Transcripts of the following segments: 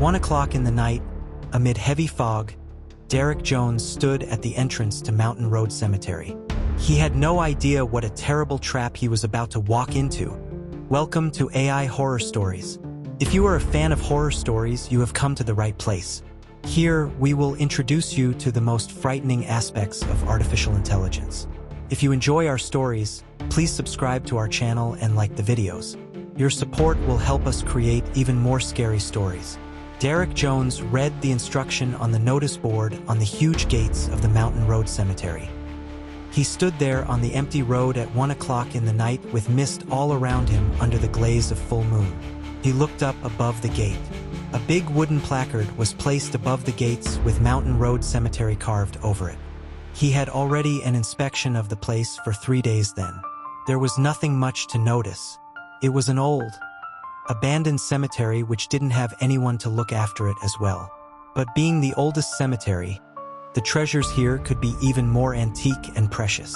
1 o'clock in the night, amid heavy fog, Derek Jones stood at the entrance to Mountain Road Cemetery. He had no idea what a terrible trap he was about to walk into. Welcome to AI Horror Stories. If you are a fan of horror stories, you have come to the right place. Here, we will introduce you to the most frightening aspects of artificial intelligence. If you enjoy our stories, please subscribe to our channel and like the videos. Your support will help us create even more scary stories. Derek Jones read the instruction on the notice board on the huge gates of the Mountain Road Cemetery. He stood there on the empty road at 1 o'clock in the night with mist all around him under the glaze of full moon. He looked up above the gate. A big wooden placard was placed above the gates with Mountain Road Cemetery carved over it. He had already an inspection of the place for 3 days then. There was nothing much to notice. It was an old, abandoned cemetery which didn't have anyone to look after it as well. But being the oldest cemetery, the treasures here could be even more antique and precious.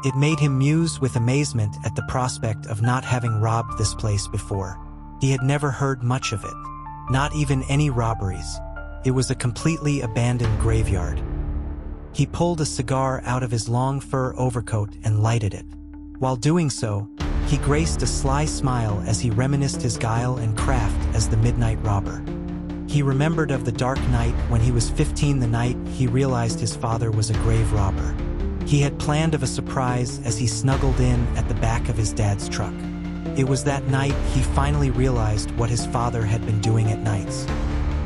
It made him muse with amazement at the prospect of not having robbed this place before. He had never heard much of it, not even any robberies. It was a completely abandoned graveyard. He pulled a cigar out of his long fur overcoat and lighted it. While doing so, he graced a sly smile as he reminisced his guile and craft as the midnight robber. He remembered of the dark night when he was 15, the night he realized his father was a grave robber. He had planned of a surprise as he snuggled in at the back of his dad's truck. It was that night he finally realized what his father had been doing at nights.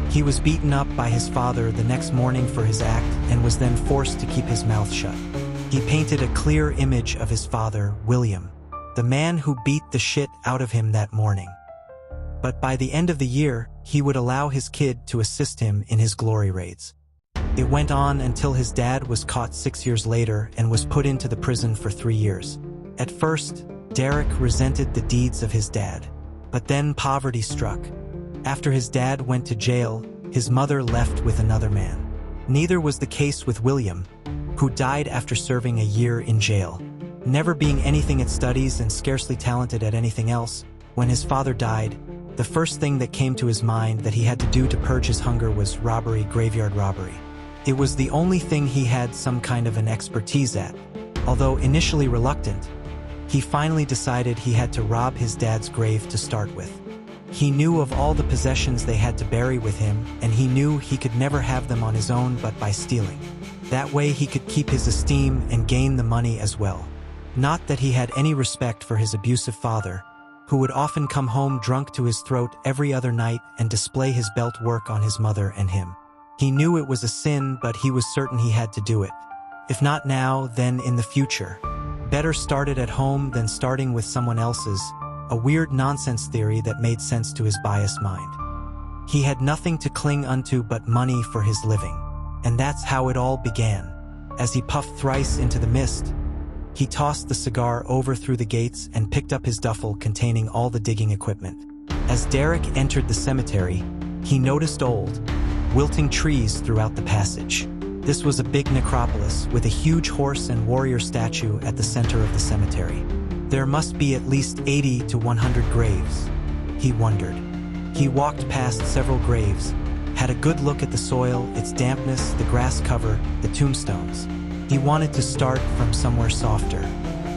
He was beaten up by his father the next morning for his act and was then forced to keep his mouth shut. He painted a clear image of his father, William, the man who beat the shit out of him that morning. But by the end of the year, he would allow his kid to assist him in his glory raids. It went on until his dad was caught 6 years later and was put into the prison for 3 years. At first, Derek resented the deeds of his dad. But then poverty struck. After his dad went to jail, his mother left with another man. Neither was the case with William, who died after serving a year in jail. Never being anything at studies and scarcely talented at anything else, when his father died, the first thing that came to his mind that he had to do to purge his hunger was robbery, graveyard robbery. It was the only thing he had some kind of an expertise at. Although initially reluctant, he finally decided he had to rob his dad's grave to start with. He knew of all the possessions they had to bury with him, and he knew he could never have them on his own but by stealing. That way he could keep his esteem and gain the money as well. Not that he had any respect for his abusive father, who would often come home drunk to his throat every other night and display his belt work on his mother and him. He knew it was a sin, but he was certain he had to do it. If not now, then in the future. Better started at home than starting with someone else's, a weird nonsense theory that made sense to his biased mind. He had nothing to cling unto but money for his living. And that's how it all began. As he puffed thrice into the mist, he tossed the cigar over through the gates and picked up his duffel containing all the digging equipment. As Derek entered the cemetery, he noticed old, wilting trees throughout the passage. This was a big necropolis with a huge horse and warrior statue at the center of the cemetery. There must be at least 80 to 100 graves, he wondered. He walked past several graves, had a good look at the soil, its dampness, the grass cover, the tombstones. He wanted to start from somewhere softer.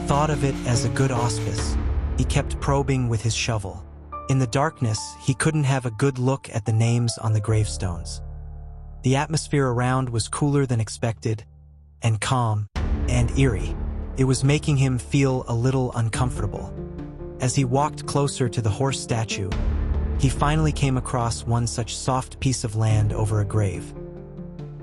Thought of it as a good auspice. He kept probing with his shovel. In the darkness, he couldn't have a good look at the names on the gravestones. The atmosphere around was cooler than expected, and calm, and eerie. It was making him feel a little uncomfortable. As he walked closer to the horse statue, he finally came across one such soft piece of land over a grave.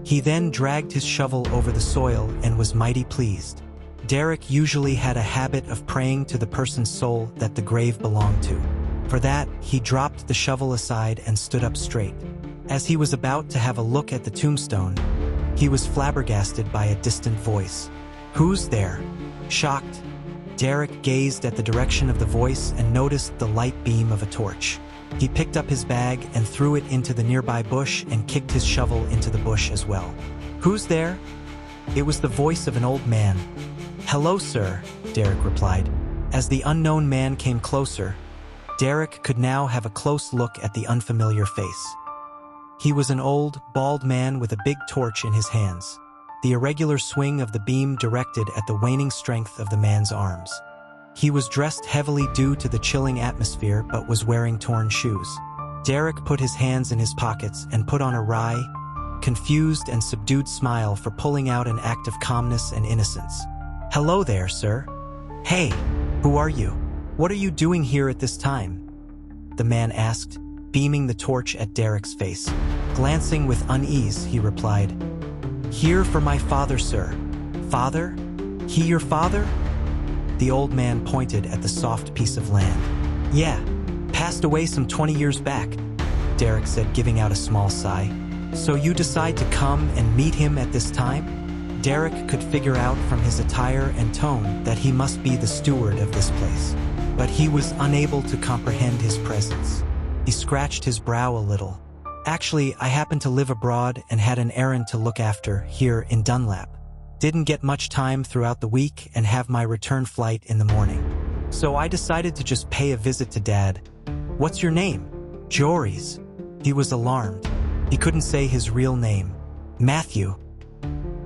He then dragged his shovel over the soil and was mighty pleased. Derek usually had a habit of praying to the person's soul that the grave belonged to. For that, he dropped the shovel aside and stood up straight. As he was about to have a look at the tombstone, he was flabbergasted by a distant voice. "Who's there?" Shocked, Derek gazed at the direction of the voice and noticed the light beam of a torch. He picked up his bag and threw it into the nearby bush and kicked his shovel into the bush as well. "Who's there?" It was the voice of an old man. "Hello, sir," Derek replied. As the unknown man came closer, Derek could now have a close look at the unfamiliar face. He was an old, bald man with a big torch in his hands, the irregular swing of the beam directed at the waning strength of the man's arms. He was dressed heavily due to the chilling atmosphere but was wearing torn shoes. Derek put his hands in his pockets and put on a wry, confused and subdued smile for pulling out an act of calmness and innocence. "Hello there, sir." "Hey, who are you? What are you doing here at this time?" the man asked, beaming the torch at Derek's face. Glancing with unease, he replied, "Here for my father, sir." "Father? He your father?" The old man pointed at the soft piece of land. "Yeah, passed away some 20 years back," Derek said, giving out a small sigh. "So you decide to come and meet him at this time?" Derek could figure out from his attire and tone that he must be the steward of this place, but he was unable to comprehend his presence. He scratched his brow a little. "Actually, I happen to live abroad and had an errand to look after here in Dunlap. Didn't get much time throughout the week and have my return flight in the morning. So I decided to just pay a visit to Dad." "What's your name?" "Joris." He was alarmed. He couldn't say his real name. "Matthew."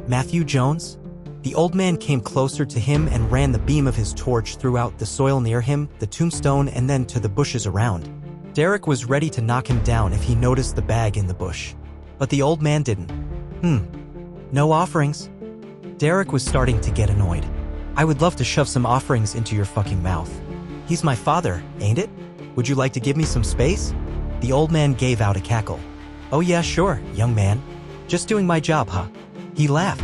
"Matthew Jones?" The old man came closer to him and ran the beam of his torch throughout the soil near him, the tombstone, and then to the bushes around. Derek was ready to knock him down if he noticed the bag in the bush. But the old man didn't. No offerings?" Derek was starting to get annoyed. "I would love to shove some offerings into your fucking mouth. He's my father, ain't it? Would you like to give me some space?" The old man gave out a cackle. "Oh yeah, sure, young man. Just doing my job, huh?" He laughed.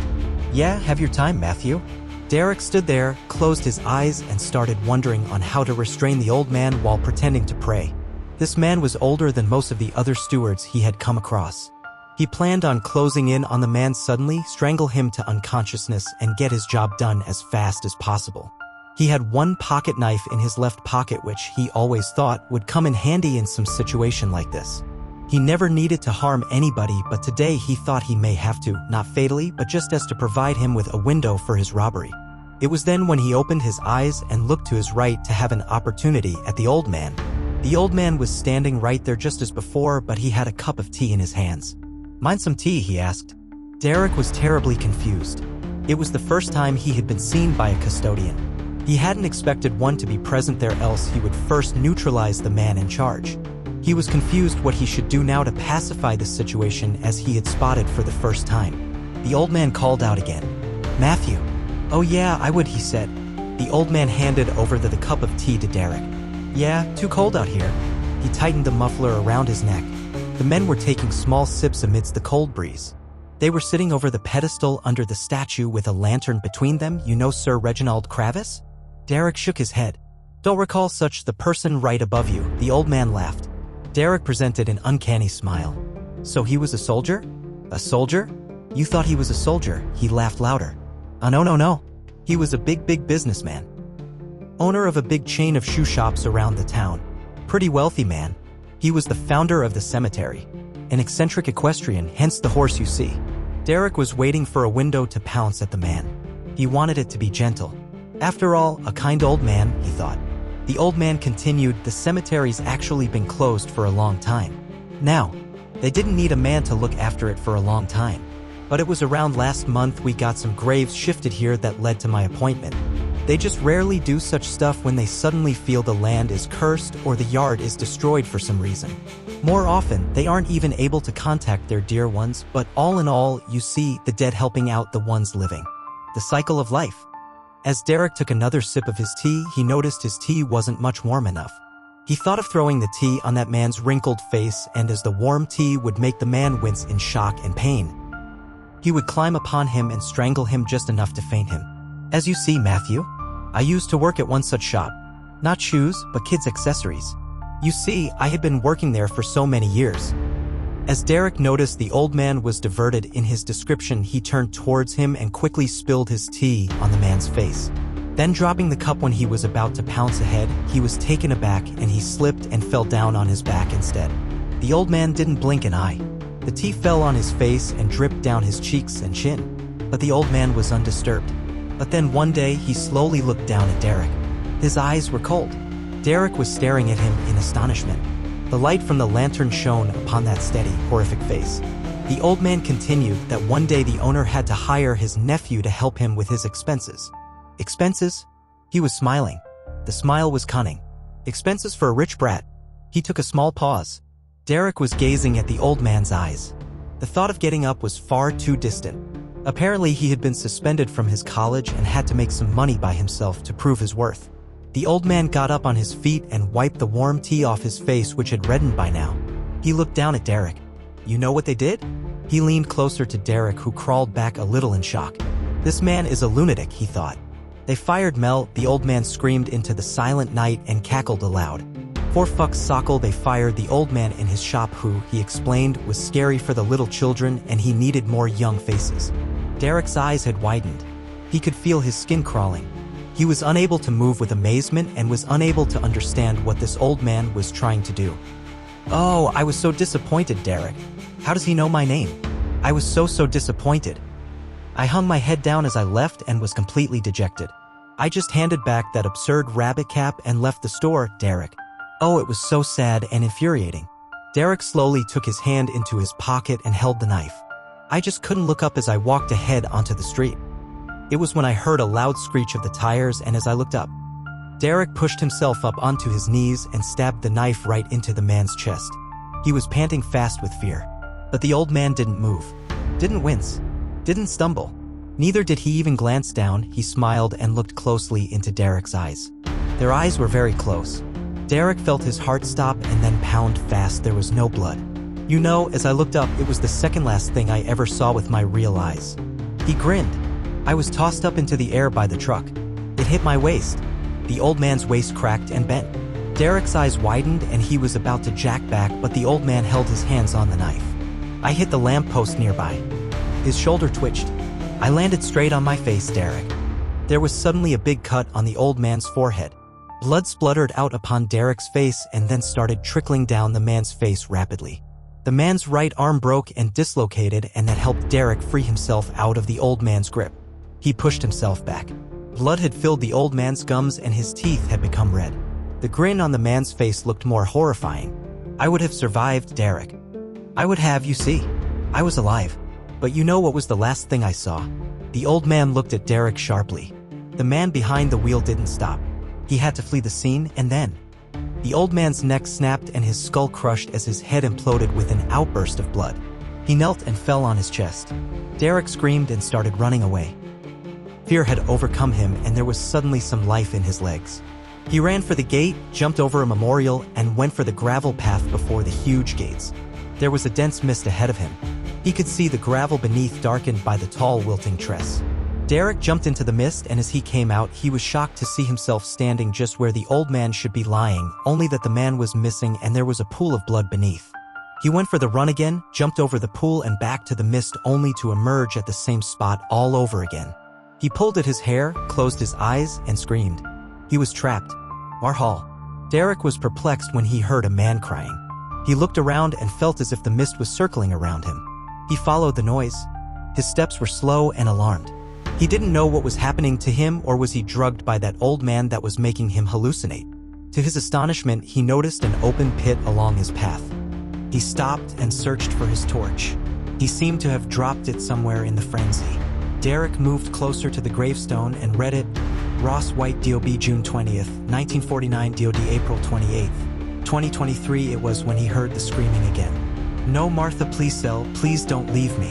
"Yeah, have your time, Matthew." Derek stood there, closed his eyes, and started wondering on how to restrain the old man while pretending to pray. This man was older than most of the other stewards he had come across. He planned on closing in on the man suddenly, strangle him to unconsciousness, and get his job done as fast as possible. He had one pocket knife in his left pocket which he always thought would come in handy in some situation like this. He never needed to harm anybody, but today he thought he may have to, not fatally, but just as to provide him with a window for his robbery. It was then when he opened his eyes and looked to his right to have an opportunity at the old man. The old man was standing right there just as before, but he had a cup of tea in his hands. "Mind some tea?" he asked. Derek was terribly confused. It was the first time he had been seen by a custodian. He hadn't expected one to be present there, else he would first neutralize the man in charge. He was confused what he should do now to pacify the situation as he had spotted for the first time. The old man called out again. "Matthew." "Oh yeah, I would," he said. The old man handed over the cup of tea to Derek. "Yeah, too cold out here." He tightened the muffler around his neck. The men were taking small sips amidst the cold breeze. They were sitting over the pedestal under the statue with a lantern between them. "You know Sir Reginald Kravis?" Derek shook his head. "Don't recall such. The person right above you." The old man laughed. Derek presented an uncanny smile. "So he was a soldier?" "A soldier? You thought he was a soldier?" He laughed louder. "Oh no. He was a big businessman. Owner of a big chain of shoe shops around the town. Pretty wealthy man. He was the founder of the cemetery. An eccentric equestrian, hence the horse you see." Derek was waiting for a window to pounce at the man. He wanted it to be gentle. After all, a kind old man, he thought. The old man continued, "The cemetery's actually been closed for a long time. Now, they didn't need a man to look after it for a long time. But it was around last month we got some graves shifted here that led to my appointment. They just rarely do such stuff when they suddenly feel the land is cursed or the yard is destroyed for some reason. More often, they aren't even able to contact their dear ones, but all in all, you see the dead helping out the ones living. The cycle of life." As Derek took another sip of his tea, he noticed his tea wasn't much warm enough. He thought of throwing the tea on that man's wrinkled face, and as the warm tea would make the man wince in shock and pain, he would climb upon him and strangle him just enough to faint him. "As you see, Matthew, I used to work at one such shop. Not shoes, but kids' accessories. You see, I had been working there for so many years." As Derek noticed the old man was diverted in his description, he turned towards him and quickly spilled his tea on the man's face. Then, dropping the cup when he was about to pounce ahead, he was taken aback and he slipped and fell down on his back instead. The old man didn't blink an eye. The tea fell on his face and dripped down his cheeks and chin. But the old man was undisturbed. But then one day, he slowly looked down at Derek. His eyes were cold. Derek was staring at him in astonishment. The light from the lantern shone upon that steady, horrific face. The old man continued that one day the owner had to hire his nephew to help him with his expenses. Expenses? He was smiling. The smile was cunning. Expenses for a rich brat. He took a small pause. Derek was gazing at the old man's eyes. The thought of getting up was far too distant. Apparently he had been suspended from his college and had to make some money by himself to prove his worth. The old man got up on his feet and wiped the warm tea off his face, which had reddened by now. He looked down at Derek. You know what they did? He leaned closer to Derek, who crawled back a little in shock. This man is a lunatic, he thought. They fired Mel, the old man screamed into the silent night and cackled aloud. For fuck's sake, they fired the old man in his shop who, he explained, was scary for the little children and he needed more young faces. Derek's eyes had widened. He could feel his skin crawling. He was unable to move with amazement and was unable to understand what this old man was trying to do. Oh, I was so disappointed, Derek. How does he know my name? I was so disappointed. I hung my head down as I left and was completely dejected. I just handed back that absurd rabbit cap and left the store, Derek. Oh, it was so sad and infuriating. Derek slowly took his hand into his pocket and held the knife. I just couldn't look up as I walked ahead onto the street. It was when I heard a loud screech of the tires, and as I looked up, Derek pushed himself up onto his knees and stabbed the knife right into the man's chest. He was panting fast with fear. But the old man didn't move, didn't wince, didn't stumble. Neither did he even glance down. He smiled and looked closely into Derek's eyes. Their eyes were very close. Derek felt his heart stop and then pound fast. There was no blood. You know, as I looked up, it was the second last thing I ever saw with my real eyes. He grinned. I was tossed up into the air by the truck. It hit my waist. The old man's waist cracked and bent. Derek's eyes widened and he was about to jack back, but the old man held his hands on the knife. I hit the lamppost nearby. His shoulder twitched. I landed straight on my face, Derek. There was suddenly a big cut on the old man's forehead. Blood spluttered out upon Derek's face and then started trickling down the man's face rapidly. The man's right arm broke and dislocated, and that helped Derek free himself out of the old man's grip. He pushed himself back. Blood had filled the old man's gums and his teeth had become red. The grin on the man's face looked more horrifying. I would have survived, Derek. I would have, you see. I was alive. But you know what was the last thing I saw? The old man looked at Derek sharply. The man behind the wheel didn't stop. He had to flee the scene, and then the old man's neck snapped and his skull crushed as his head imploded with an outburst of blood. He knelt and fell on his chest. Derek screamed and started running away. Fear had overcome him and there was suddenly some life in his legs. He ran for the gate, jumped over a memorial, and went for the gravel path before the huge gates. There was a dense mist ahead of him. He could see the gravel beneath darkened by the tall wilting tress. Derek jumped into the mist, and as he came out, he was shocked to see himself standing just where the old man should be lying, only that the man was missing and there was a pool of blood beneath. He went for the run again, jumped over the pool and back to the mist only to emerge at the same spot all over again. He pulled at his hair, closed his eyes, and screamed. He was trapped. Warhol. Derek was perplexed when he heard a man crying. He looked around and felt as if the mist was circling around him. He followed the noise. His steps were slow and alarmed. He didn't know what was happening to him, or was he drugged by that old man that was making him hallucinate. To his astonishment, he noticed an open pit along his path. He stopped and searched for his torch. He seemed to have dropped it somewhere in the frenzy. Derek moved closer to the gravestone and read it. Ross White, DOB, June 20th, 1949, DOD, April 28th, 2023. It was when he heard the screaming again. No, Martha, please sell, please don't leave me.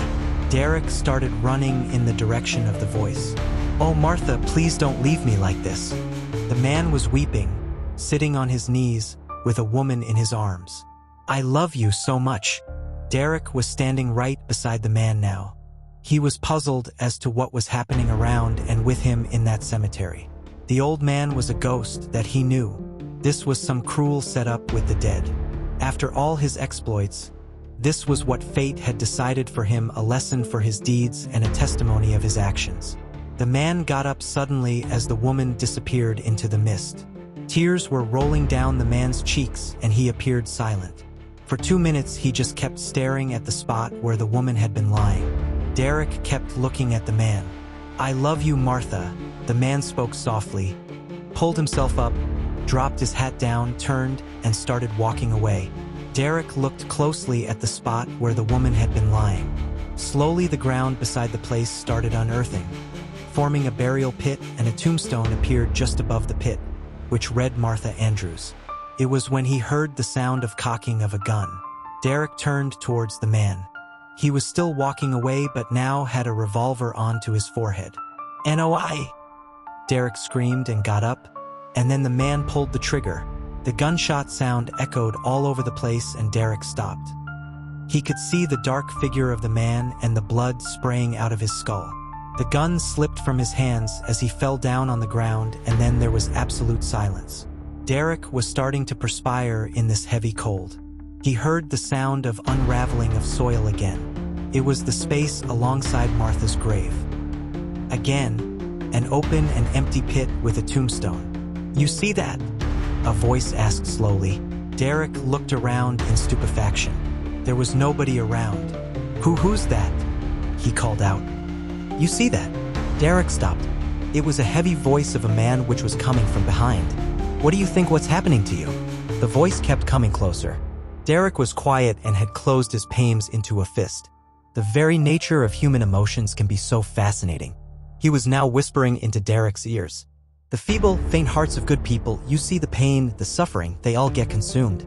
Derek started running in the direction of the voice. Oh, Martha, please don't leave me like this. The man was weeping, sitting on his knees, with a woman in his arms. I love you so much. Derek was standing right beside the man now. He was puzzled as to what was happening around and with him in that cemetery. The old man was a ghost that he knew. This was some cruel setup with the dead. After all his exploits, this was what fate had decided for him, a lesson for his deeds and a testimony of his actions. The man got up suddenly as the woman disappeared into the mist. Tears were rolling down the man's cheeks and he appeared silent. For 2 minutes he just kept staring at the spot where the woman had been lying. Derek kept looking at the man. I love you, Martha. The man spoke softly, pulled himself up, dropped his hat down, turned, and started walking away. Derek looked closely at the spot where the woman had been lying. Slowly, the ground beside the place started unearthing, forming a burial pit, and a tombstone appeared just above the pit, which read Martha Andrews. It was when he heard the sound of cocking of a gun. Derek turned towards the man. He was still walking away, but now had a revolver onto his forehead. "NOI!" Derek screamed and got up, and then the man pulled the trigger. The gunshot sound echoed all over the place, and Derek stopped. He could see the dark figure of the man and the blood spraying out of his skull. The gun slipped from his hands as he fell down on the ground, and then there was absolute silence. Derek was starting to perspire in this heavy cold. He heard the sound of unraveling of soil again. It was the space alongside Martha's grave. Again, an open and empty pit with a tombstone. "You see that?" a voice asked slowly. Derek looked around in stupefaction. There was nobody around. Who's that?" he called out. "You see that?" Derek stopped. It was a heavy voice of a man which was coming from behind. "What do you think what's happening to you?" The voice kept coming closer. Derek was quiet and had closed his palms into a fist. The very nature of human emotions can be so fascinating. He was now whispering into Derek's ears. "The feeble, faint hearts of good people, you see the pain, the suffering, they all get consumed.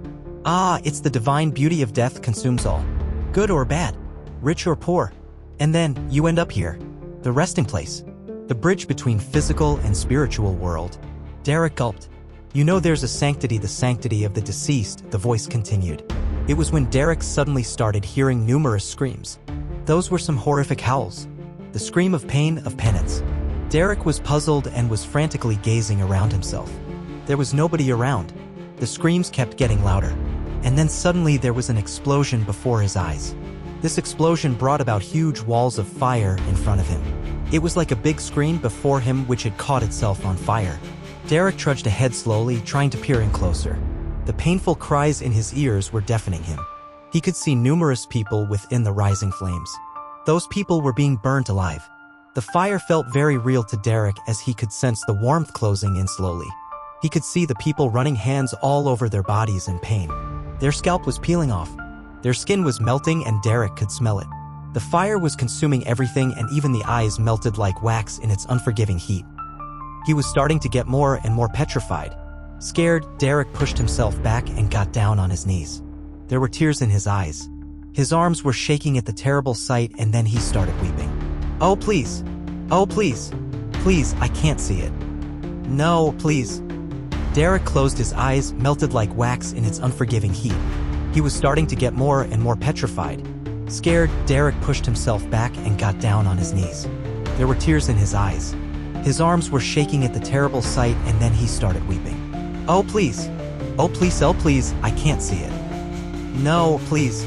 It's the divine beauty of death consumes all. Good or bad, rich or poor. And then, you end up here. The resting place. The bridge between physical and spiritual world." Derek gulped. "You know there's a sanctity, the sanctity of the deceased," the voice continued. It was when Derek suddenly started hearing numerous screams. Those were some horrific howls. The scream of pain, of penance. Derek was puzzled and was frantically gazing around himself. There was nobody around. The screams kept getting louder. And then suddenly there was an explosion before his eyes. This explosion brought about huge walls of fire in front of him. It was like a big screen before him which had caught itself on fire. Derek trudged ahead slowly, trying to peer in closer. The painful cries in his ears were deafening him. He could see numerous people within the rising flames. Those people were being burnt alive. The fire felt very real to Derek as he could sense the warmth closing in slowly. He could see the people running hands all over their bodies in pain. Their scalp was peeling off. Their skin was melting and Derek could smell it. The fire was consuming everything and even the eyes melted like wax in its unforgiving heat. He was starting to get more and more petrified. Scared, Derek pushed himself back and got down on his knees. There were tears in his eyes. His arms were shaking at the terrible sight, and then he started weeping. "Oh, please. Oh, please. Please, I can't see it. No, please." Derek closed his eyes, melted like wax in its unforgiving heat. He was starting to get more and more petrified. Scared, Derek pushed himself back and got down on his knees. There were tears in his eyes. His arms were shaking at the terrible sight, and then he started weeping. "Oh, please. Oh, please, oh, please, I can't see it. No, please."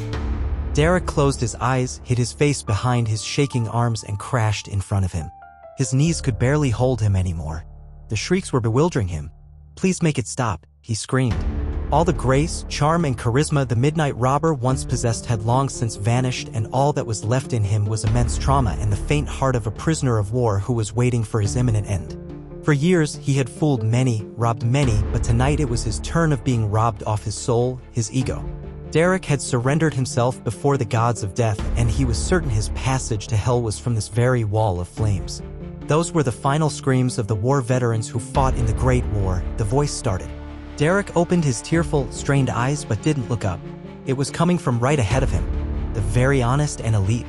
Derek closed his eyes, hid his face behind his shaking arms, and crashed in front of him. His knees could barely hold him anymore. The shrieks were bewildering him. "Please make it stop," he screamed. All the grace, charm, and charisma the midnight robber once possessed had long since vanished, and all that was left in him was immense trauma and the faint heart of a prisoner of war who was waiting for his imminent end. For years, he had fooled many, robbed many, but tonight it was his turn of being robbed off his soul, his ego. Derek had surrendered himself before the gods of death, and he was certain his passage to hell was from this very wall of flames. Those were the final screams of the war veterans who fought in the Great War. The voice started. Derek opened his tearful, strained eyes but didn't look up. It was coming from right ahead of him. The very honest and elite.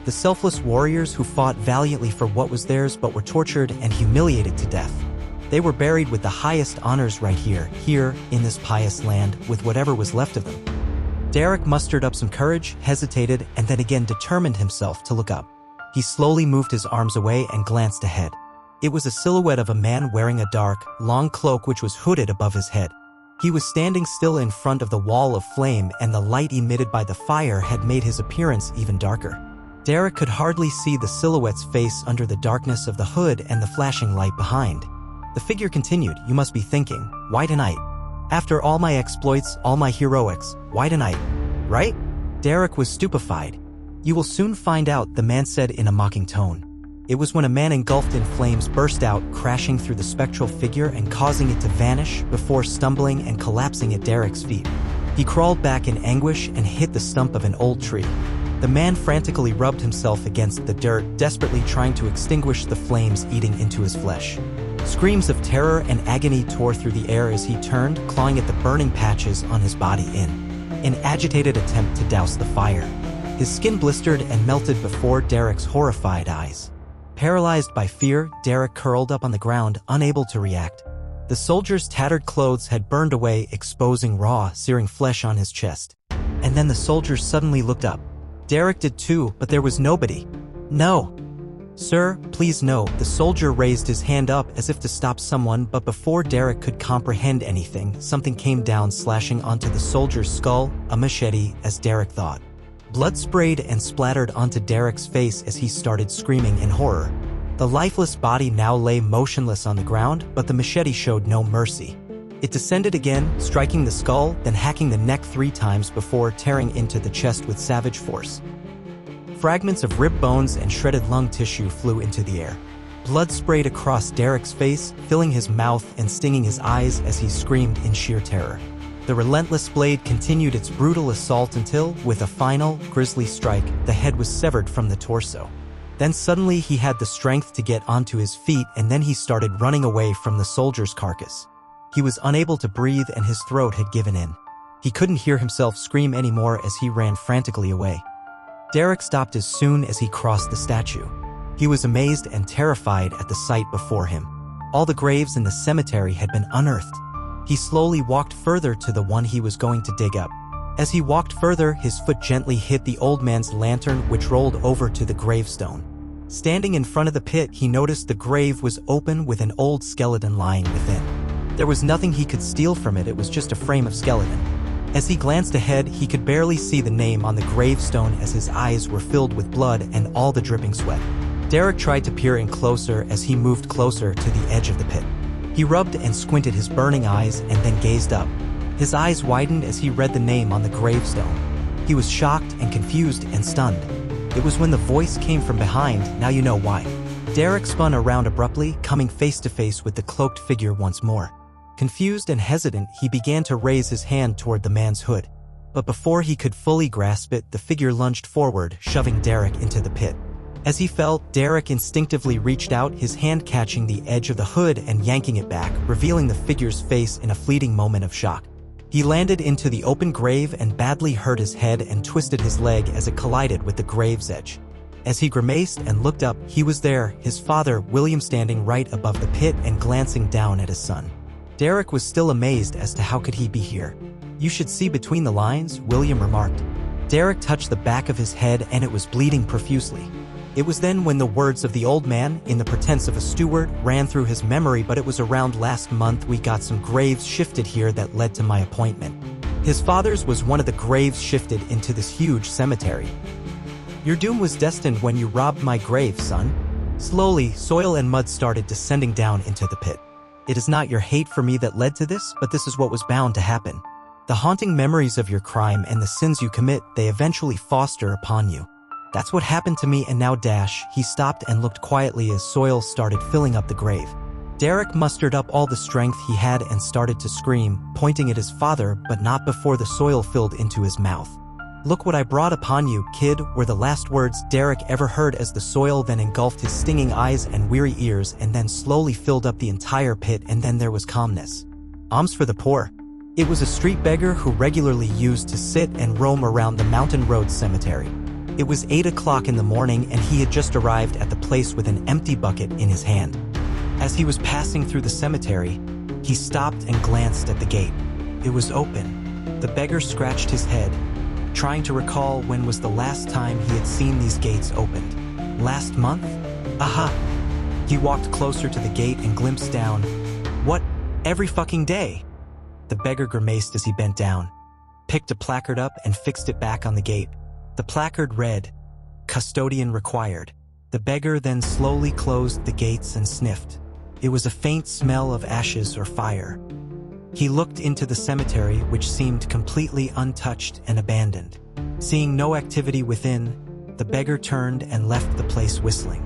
The selfless warriors who fought valiantly for what was theirs but were tortured and humiliated to death. They were buried with the highest honors right here, in this pious land, with whatever was left of them. Derek mustered up some courage, hesitated, and then again determined himself to look up. He slowly moved his arms away and glanced ahead. It was a silhouette of a man wearing a dark, long cloak which was hooded above his head. He was standing still in front of the wall of flame, and the light emitted by the fire had made his appearance even darker. Derek could hardly see the silhouette's face under the darkness of the hood and the flashing light behind. The figure continued, "You must be thinking, why tonight? After all my exploits, all my heroics, why tonight? Right?" Derek was stupefied. "You will soon find out," the man said in a mocking tone. It was when a man engulfed in flames burst out, crashing through the spectral figure and causing it to vanish before stumbling and collapsing at Derek's feet. He crawled back in anguish and hit the stump of an old tree. The man frantically rubbed himself against the dirt, desperately trying to extinguish the flames eating into his flesh. Screams of terror and agony tore through the air as he turned, clawing at the burning patches on his body in an agitated attempt to douse the fire. His skin blistered and melted before Derek's horrified eyes. Paralyzed by fear, Derek curled up on the ground, unable to react. The soldier's tattered clothes had burned away, exposing raw, searing flesh on his chest. And then the soldier suddenly looked up. Derek did too, but there was nobody. "No. Sir, please no." The soldier raised his hand up as if to stop someone, but before Derek could comprehend anything, something came down, slashing onto the soldier's skull, a machete, as Derek thought. Blood sprayed and splattered onto Derek's face as he started screaming in horror. The lifeless body now lay motionless on the ground, but the machete showed no mercy. It descended again, striking the skull, then hacking the neck 3 times before tearing into the chest with savage force. Fragments of rib bones and shredded lung tissue flew into the air. Blood sprayed across Derek's face, filling his mouth and stinging his eyes as he screamed in sheer terror. The relentless blade continued its brutal assault until, with a final, grisly strike, the head was severed from the torso. Then suddenly he had the strength to get onto his feet, and then he started running away from the soldier's carcass. He was unable to breathe and his throat had given in. He couldn't hear himself scream anymore as he ran frantically away. Derek stopped as soon as he crossed the statue. He was amazed and terrified at the sight before him. All the graves in the cemetery had been unearthed. He slowly walked further to the one he was going to dig up. As he walked further, his foot gently hit the old man's lantern, which rolled over to the gravestone. Standing in front of the pit, he noticed the grave was open with an old skeleton lying within. There was nothing he could steal from it was just a frame of skeleton. As he glanced ahead, he could barely see the name on the gravestone as his eyes were filled with blood and all the dripping sweat. Derek tried to peer in closer as he moved closer to the edge of the pit. He rubbed and squinted his burning eyes and then gazed up. His eyes widened as he read the name on the gravestone. He was shocked and confused and stunned. It was when the voice came from behind, "Now you know why." Derek spun around abruptly, coming face to face with the cloaked figure once more. Confused and hesitant, he began to raise his hand toward the man's hood. But before he could fully grasp it, the figure lunged forward, shoving Derek into the pit. As he fell, Derek instinctively reached out, his hand catching the edge of the hood and yanking it back, revealing the figure's face in a fleeting moment of shock. He landed into the open grave and badly hurt his head and twisted his leg as it collided with the grave's edge. As he grimaced and looked up, he was there, his father, William, standing right above the pit and glancing down at his son. Derek was still amazed as to how could he be here. "You should see between the lines," William remarked. Derek touched the back of his head and it was bleeding profusely. It was then when the words of the old man, in the pretense of a steward, ran through his memory. "But it was around last month we got some graves shifted here that led to my appointment." His father's was one of the graves shifted into this huge cemetery. "Your doom was destined when you robbed my grave, son." Slowly, soil and mud started descending down into the pit. "It is not your hate for me that led to this, but this is what was bound to happen. The haunting memories of your crime and the sins you commit, they eventually foster upon you. That's what happened to me and now dash." He stopped and looked quietly as soil started filling up the grave. Derek mustered up all the strength he had and started to scream, pointing at his father, but not before the soil filled into his mouth. "Look what I brought upon you, kid," were the last words Derek ever heard as the soil then engulfed his stinging eyes and weary ears and then slowly filled up the entire pit, and then there was calmness. Alms for the poor. It was a street beggar who regularly used to sit and roam around the Mountain Road Cemetery. It was 8 o'clock in the morning and he had just arrived at the place with an empty bucket in his hand. As he was passing through the cemetery, he stopped and glanced at the gate. It was open. The beggar scratched his head, trying to recall when was the last time he had seen these gates opened. Last month? Aha! He walked closer to the gate and glimpsed down. "What? Every fucking day?" The beggar grimaced as he bent down, picked a placard up and fixed it back on the gate. The placard read, "Custodian required." The beggar then slowly closed the gates and sniffed. It was a faint smell of ashes or fire. He looked into the cemetery, which seemed completely untouched and abandoned. Seeing no activity within, the beggar turned and left the place whistling.